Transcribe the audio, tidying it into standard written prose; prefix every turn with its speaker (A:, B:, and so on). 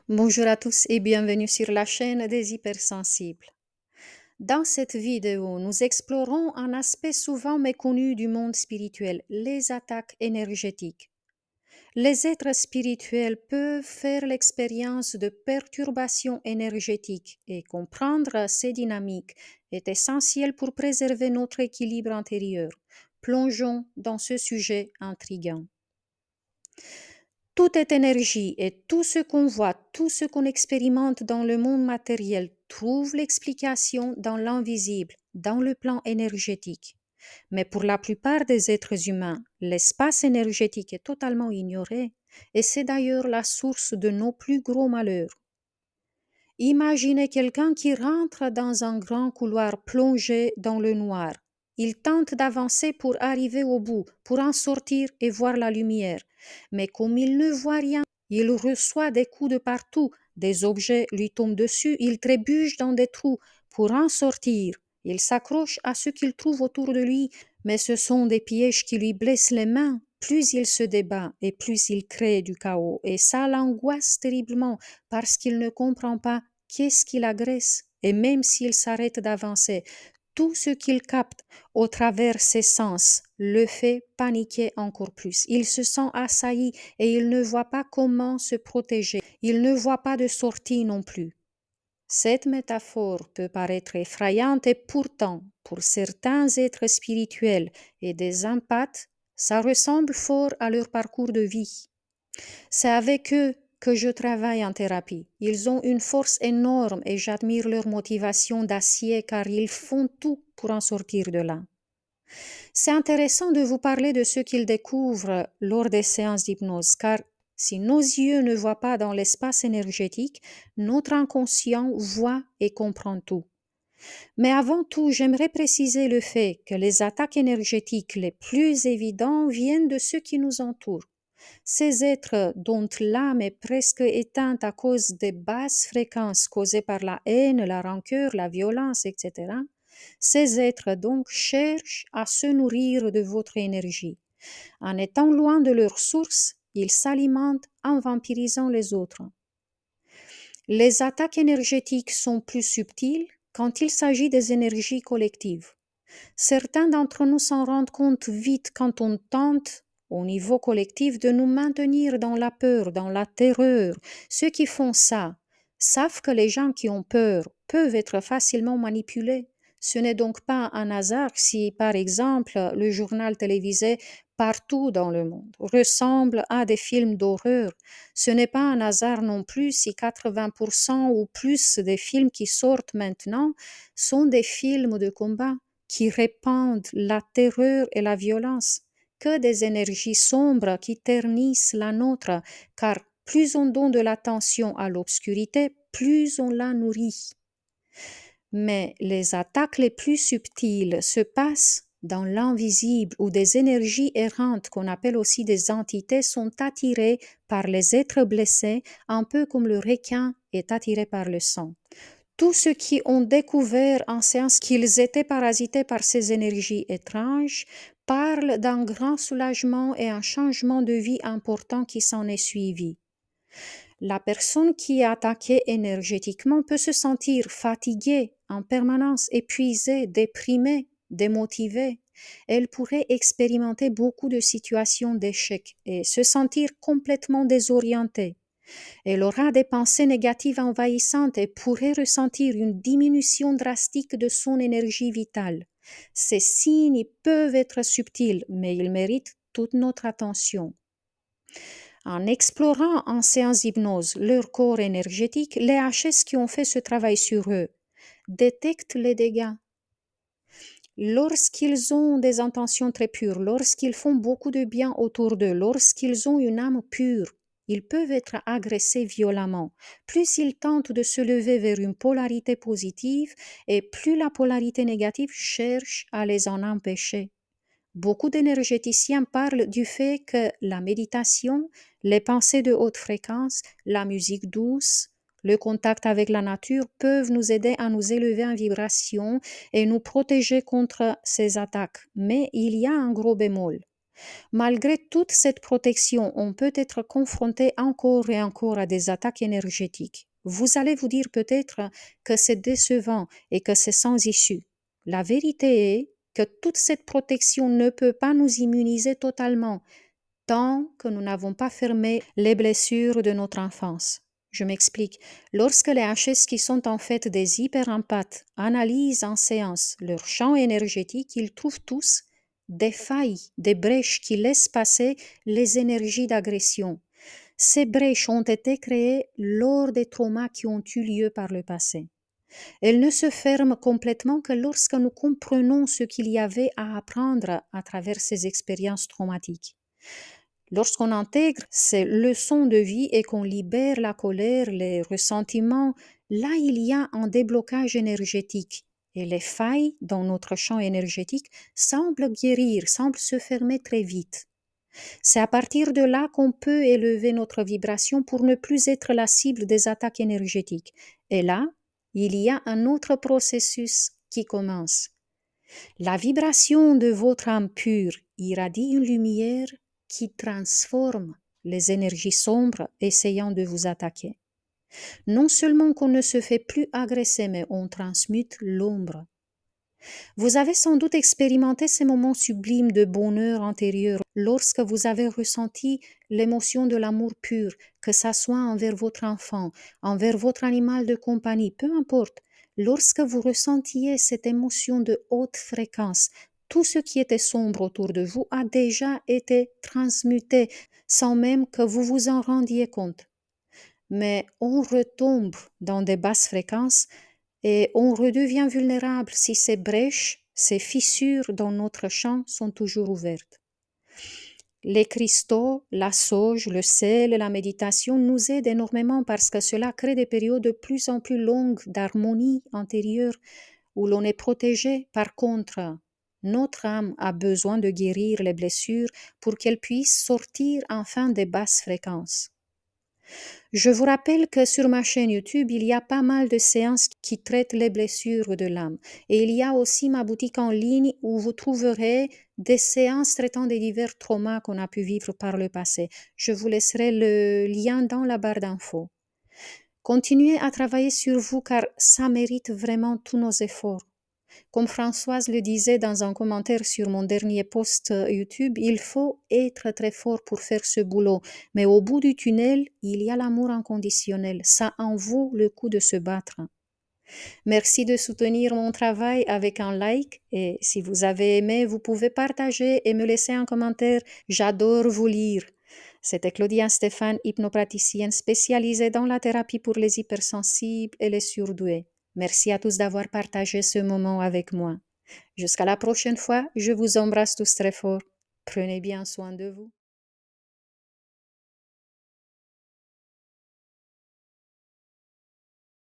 A: Bonjour à tous et bienvenue sur la chaîne des hypersensibles. Dans cette vidéo, nous explorons un aspect souvent méconnu du monde spirituel, les attaques énergétiques. Les êtres spirituels peuvent faire l'expérience de perturbations énergétiques et comprendre ces dynamiques est essentiel pour préserver notre équilibre intérieur. Plongeons dans ce sujet intriguant. Tout est énergie et tout ce qu'on voit, tout ce qu'on expérimente dans le monde matériel trouve l'explication dans l'invisible, dans le plan énergétique. Mais pour la plupart des êtres humains, l'espace énergétique est totalement ignoré et c'est d'ailleurs la source de nos plus gros malheurs. Imaginez quelqu'un qui rentre dans un grand couloir plongé dans le noir. Il tente d'avancer pour arriver au bout, pour en sortir et voir la lumière. Mais comme il ne voit rien, il reçoit des coups de partout, des objets lui tombent dessus, il trébuche dans des trous pour en sortir. Il s'accroche à ce qu'il trouve autour de lui, mais ce sont des pièges qui lui blessent les mains. Plus il se débat et plus il crée du chaos. Et ça l'angoisse terriblement parce qu'il ne comprend pas qu'est-ce qui l'agresse. Et même s'il s'arrête d'avancer, tout ce qu'il capte au travers ses sens le fait paniquer encore plus. Il se sent assailli et il ne voit pas comment se protéger. Il ne voit pas de sortie non plus. Cette métaphore peut paraître effrayante et pourtant, pour certains êtres spirituels et des empathes, ça ressemble fort à leur parcours de vie. C'est avec eux que je travaille en thérapie. Ils ont une force énorme et j'admire leur motivation d'acier car ils font tout pour en sortir de là. C'est intéressant de vous parler de ce qu'ils découvrent lors des séances d'hypnose car si nos yeux ne voient pas dans l'espace énergétique, notre inconscient voit et comprend tout. Mais avant tout, j'aimerais préciser le fait que les attaques énergétiques les plus évidentes viennent de ceux qui nous entourent. Ces êtres dont l'âme est presque éteinte à cause des basses fréquences causées par la haine, la rancœur, la violence, etc., ces êtres donc cherchent à se nourrir de votre énergie. En étant loin de leur source, ils s'alimentent en vampirisant les autres. Les attaques énergétiques sont plus subtiles quand il s'agit des énergies collectives. Certains d'entre nous s'en rendent compte vite quand on tente, au niveau collectif, de nous maintenir dans la peur, dans la terreur. Ceux qui font ça savent que les gens qui ont peur peuvent être facilement manipulés. Ce n'est donc pas un hasard si, par exemple, le journal télévisé partout dans le monde ressemble à des films d'horreur. Ce n'est pas un hasard non plus si 80% ou plus des films qui sortent maintenant sont des films de combat qui répandent la terreur et la violence, que des énergies sombres qui ternissent la nôtre, car plus on donne de l'attention à l'obscurité, plus on la nourrit. Mais les attaques les plus subtiles se passent dans l'invisible où des énergies errantes qu'on appelle aussi des entités sont attirées par les êtres blessés, un peu comme le requin est attiré par le sang. Tous ceux qui ont découvert en séance qu'ils étaient parasités par ces énergies étranges parlent d'un grand soulagement et un changement de vie important qui s'en est suivi. La personne qui est attaquée énergétiquement peut se sentir fatiguée en permanence, épuisée, déprimée, démotivée. Elle pourrait expérimenter beaucoup de situations d'échec et se sentir complètement désorientée. Elle aura des pensées négatives envahissantes et pourrait ressentir une diminution drastique de son énergie vitale. Ces signes peuvent être subtils, mais ils méritent toute notre attention. En explorant en séance d'hypnose leur corps énergétique, les HS qui ont fait ce travail sur eux détectent les dégâts. Lorsqu'ils ont des intentions très pures, lorsqu'ils font beaucoup de bien autour d'eux, lorsqu'ils ont une âme pure, ils peuvent être agressés violemment. Plus ils tentent de se lever vers une polarité positive et plus la polarité négative cherche à les en empêcher. Beaucoup d'énergéticiens parlent du fait que la méditation, les pensées de haute fréquence, la musique douce, le contact avec la nature peuvent nous aider à nous élever en vibration et nous protéger contre ces attaques. Mais il y a un gros bémol. Malgré toute cette protection, on peut être confronté encore et encore à des attaques énergétiques. Vous allez vous dire peut-être que c'est décevant et que c'est sans issue. La vérité est que toute cette protection ne peut pas nous immuniser totalement tant que nous n'avons pas fermé les blessures de notre enfance. Je m'explique. Lorsque les HS, qui sont en fait des hyperempathes, analysent en séance leur champ énergétique, ils trouvent tous des failles, des brèches qui laissent passer les énergies d'agression. Ces brèches ont été créées lors des traumas qui ont eu lieu par le passé. Elles ne se ferment complètement que lorsque nous comprenons ce qu'il y avait à apprendre à travers ces expériences traumatiques. Lorsqu'on intègre ces leçons de vie et qu'on libère la colère, les ressentiments, là il y a un déblocage énergétique et les failles dans notre champ énergétique semblent guérir, semblent se fermer très vite. C'est à partir de là qu'on peut élever notre vibration pour ne plus être la cible des attaques énergétiques. Et là, il y a un autre processus qui commence. La vibration de votre âme pure irradie une lumière qui transforme les énergies sombres essayant de vous attaquer. Non seulement qu'on ne se fait plus agresser, mais on transmute l'ombre. Vous avez sans doute expérimenté ces moments sublimes de bonheur antérieur lorsque vous avez ressenti l'émotion de l'amour pur, que ça soit envers votre enfant, envers votre animal de compagnie, peu importe. Lorsque vous ressentiez cette émotion de haute fréquence, tout ce qui était sombre autour de vous a déjà été transmuté sans même que vous vous en rendiez compte. Mais on retombe dans des basses fréquences et on redevient vulnérable si ces brèches, ces fissures dans notre champ sont toujours ouvertes. Les cristaux, la sauge, le sel et la méditation nous aident énormément parce que cela crée des périodes de plus en plus longues d'harmonie intérieure où l'on est protégé. Par contre, notre âme a besoin de guérir les blessures pour qu'elle puisse sortir enfin des basses fréquences. Je vous rappelle que sur ma chaîne YouTube, il y a pas mal de séances qui traitent les blessures de l'âme. Et il y a aussi ma boutique en ligne où vous trouverez des séances traitant des divers traumas qu'on a pu vivre par le passé. Je vous laisserai le lien dans la barre d'infos. Continuez à travailler sur vous car ça mérite vraiment tous nos efforts. Comme Françoise le disait dans un commentaire sur mon dernier post YouTube, il faut être très fort pour faire ce boulot. Mais au bout du tunnel, il y a l'amour inconditionnel. Ça en vaut le coup de se battre. Merci de soutenir mon travail avec un like et si vous avez aimé, vous pouvez partager et me laisser un commentaire. J'adore vous lire. C'était Claudia Stéphane, hypnopraticienne spécialisée dans la thérapie pour les hypersensibles et les surdoués. Merci à tous d'avoir partagé ce moment avec moi. Jusqu'à la prochaine fois, je vous embrasse tous très fort. Prenez bien soin de vous.